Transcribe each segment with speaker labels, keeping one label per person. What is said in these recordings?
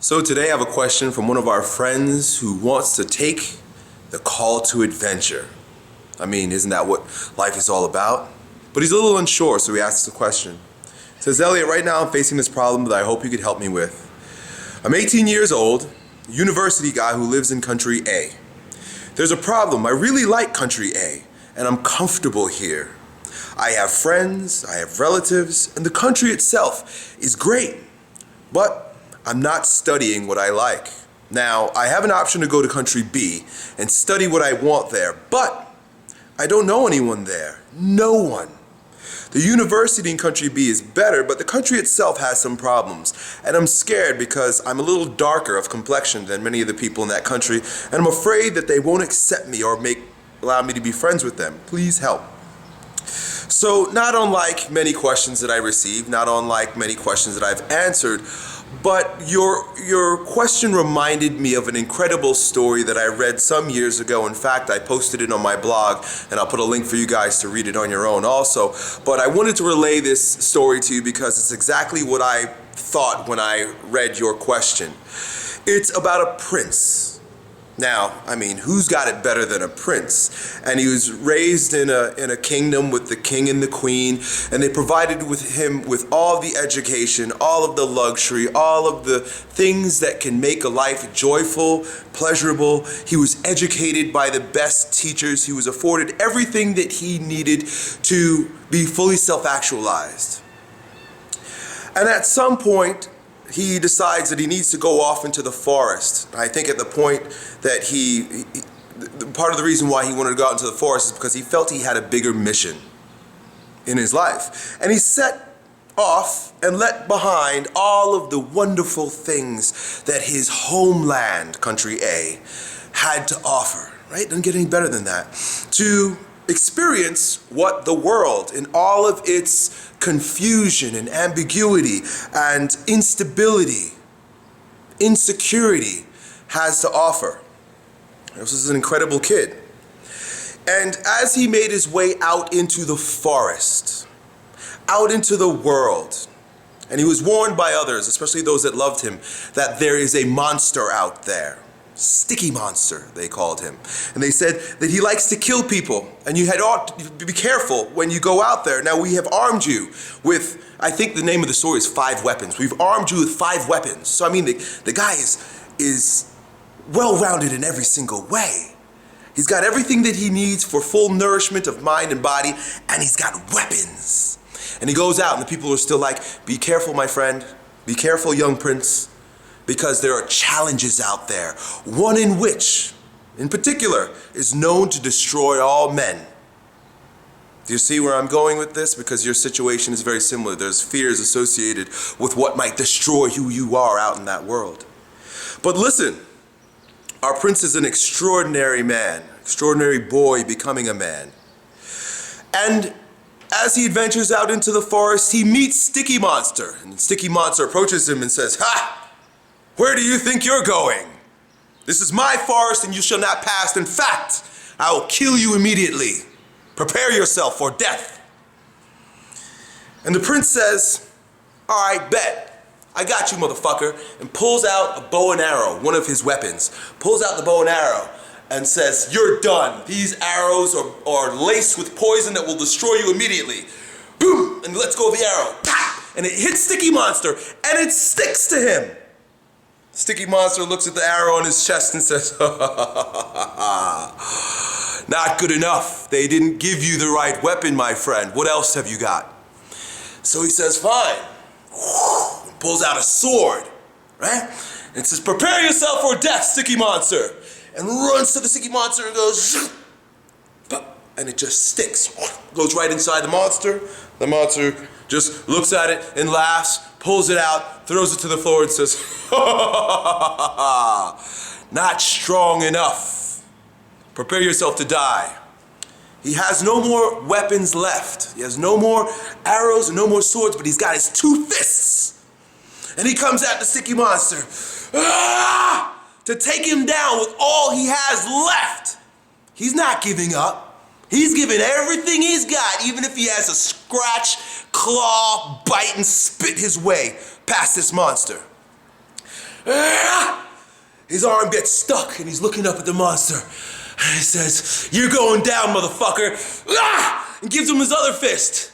Speaker 1: So today I have a question from one of our friends who wants to take the call to adventure. I mean, isn't that what life is all about? But he's a little unsure, so he asks the question. He says, Elliot, right now I'm facing this problem that I hope you could help me with. I'm 18 years old, a university guy who lives in country A. There's a problem. I really like country A, and I'm comfortable here. I have friends, I have relatives, and the country itself is great. But I'm not studying what I like. Now, I have an option to go to country B and study what I want there, but I don't know anyone there. No one. The university in country B is better, but the country itself has some problems. And I'm scared because I'm a little darker of complexion than many of the people in that country, and I'm afraid that they won't accept me or allow me to be friends with them. Please help. So, not unlike many questions that I received, not unlike many questions that I've answered, but your question reminded me of an incredible story that I read some years ago. In fact, I posted it on my blog, and I'll put a link for you guys to read it on your own also. But I wanted to relay this story to you because it's exactly what I thought when I read your question. It's about a prince. Now, I mean, who's got it better than a prince? And he was raised in a kingdom with the king and the queen, and they provided with him with all the education, all of the luxury, all of the things that can make a life joyful, pleasurable. He was educated by the best teachers. He was afforded everything that he needed to be fully self-actualized. And at some point, he decides that he needs to go off into the forest. I think at the point that part of the reason why he wanted to go out into the forest is because he felt he had a bigger mission in his life. And he set off and left behind all of the wonderful things that his homeland, country A, had to offer. Right? Doesn't get any better than that. To experience what the world in all of its confusion and ambiguity and instability, insecurity has to offer. This is an incredible kid. And as he made his way out into the forest, out into the world, and he was warned by others, especially those that loved him, that there is a monster out there. Sticky Monster, they called him. And they said that he likes to kill people, and you ought to be careful when you go out there. Now, we have armed you with, I think the name of the story is 5 weapons. We've armed you with 5 weapons. So, I mean, the guy is well-rounded in every single way. He's got everything that he needs for full nourishment of mind and body, and he's got weapons. And he goes out, and the people are still like, be careful, my friend. Be careful, young prince. Because there are challenges out there, one in which, in particular, is known to destroy all men. Do you see where I'm going with this? Because your situation is very similar. There's fears associated with what might destroy who you are out in that world. But listen, our prince is an extraordinary man, extraordinary boy becoming a man. And as he adventures out into the forest, he meets Sticky Monster. And Sticky Monster approaches him and says, "Ha! Where do you think you're going? This is my forest and you shall not pass. In fact, I will kill you immediately. Prepare yourself for death." And the prince says, "All right, bet. I got you, motherfucker," and pulls out a bow and arrow, one of his weapons. Pulls out the bow and arrow and says, "You're done. These arrows are laced with poison that will destroy you immediately." Boom! And lets go of the arrow. Pop! And it hits Sticky Monster and it sticks to him. Sticky Monster looks at the arrow on his chest and says, "Not good enough. They didn't give you the right weapon, my friend. What else have you got?" So he says, "Fine." Pulls out a sword, right? And says, "Prepare yourself for death, Sticky Monster." And runs to the Sticky Monster and goes, and it just sticks. Goes right inside the monster. The monster just looks at it and laughs, pulls it out, throws it to the floor and says, "Not strong enough. Prepare yourself to die." He has no more weapons left. He has no more arrows and no more swords, but he's got his 2 fists. And he comes at the Sticky Monster to take him down with all he has left. He's not giving up. He's giving everything he's got, even if he has to scratch, claw, bite, and spit his way past this monster. His arm gets stuck and he's looking up at the monster. And he says, "You're going down, motherfucker." And gives him his other fist.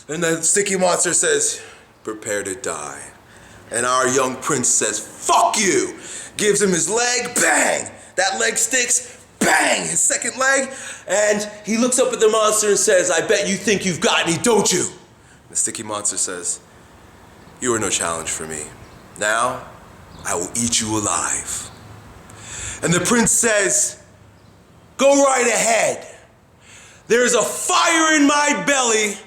Speaker 1: And the sticky monster says, "Prepare to die." And our young prince says, "Fuck you." Gives him his leg, bang. That leg sticks, bang, his second leg. And he looks up at the monster and says, "I bet you think you've got me, don't you?" The sticky monster says, "You are no challenge for me. Now, I will eat you alive." And the prince says, "Go right ahead. There's a fire in my belly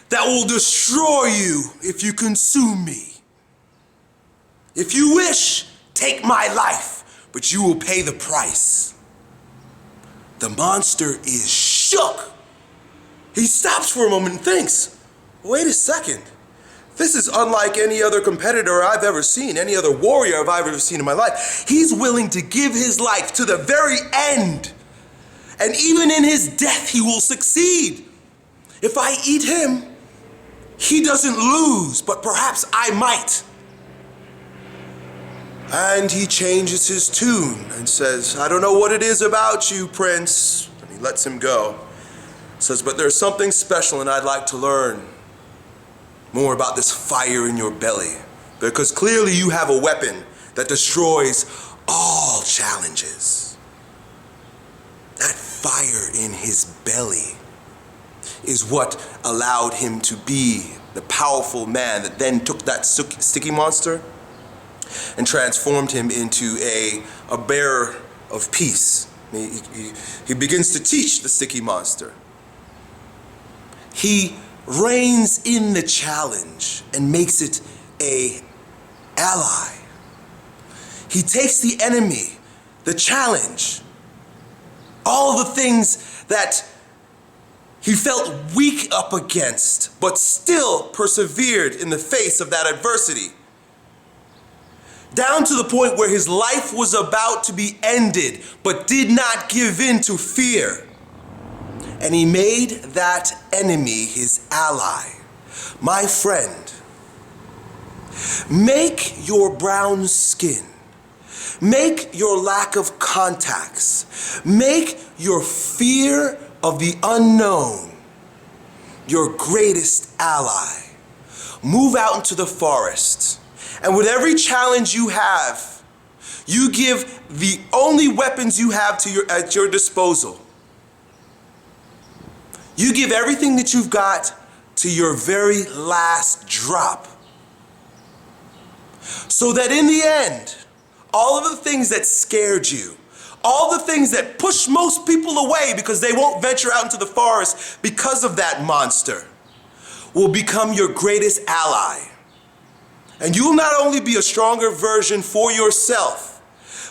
Speaker 1: that will destroy you if you consume me. If you wish, take my life, but you will pay the price." The monster is shook. He stops for a moment and thinks, wait a second. This is unlike any other competitor I've ever seen, any other warrior I've ever seen in my life. He's willing to give his life to the very end. And even in his death, he will succeed. If I eat him, he doesn't lose, but perhaps I might. And he changes his tune and says, "I don't know what it is about you, Prince." And he lets him go. Says, "But there's something special and I'd like to learn more about this fire in your belly. Because clearly you have a weapon that destroys all challenges." That fire in his belly is what allowed him to be the powerful man that then took that sticky monster and transformed him into a bearer of peace. He begins to teach the sticky monster. He reins in the challenge and makes it an ally. He takes the enemy, the challenge, all the things that he felt weak up against, but still persevered in the face of that adversity. Down to the point where his life was about to be ended, but did not give in to fear. And he made that enemy his ally. My friend, make your brown skin, make your lack of contacts, make your fear of the unknown your greatest ally. Move out into the forest. And with every challenge you have, you give the only weapons you have at your disposal. You give everything that you've got to your very last drop. So that in the end, all of the things that scared you, all the things that push most people away because they won't venture out into the forest because of that monster, will become your greatest ally. And you will not only be a stronger version for yourself,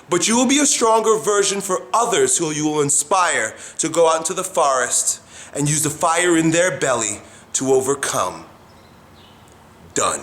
Speaker 1: but you will be a stronger version for others who you will inspire to go out into the forest and use the fire in their belly to overcome. Done.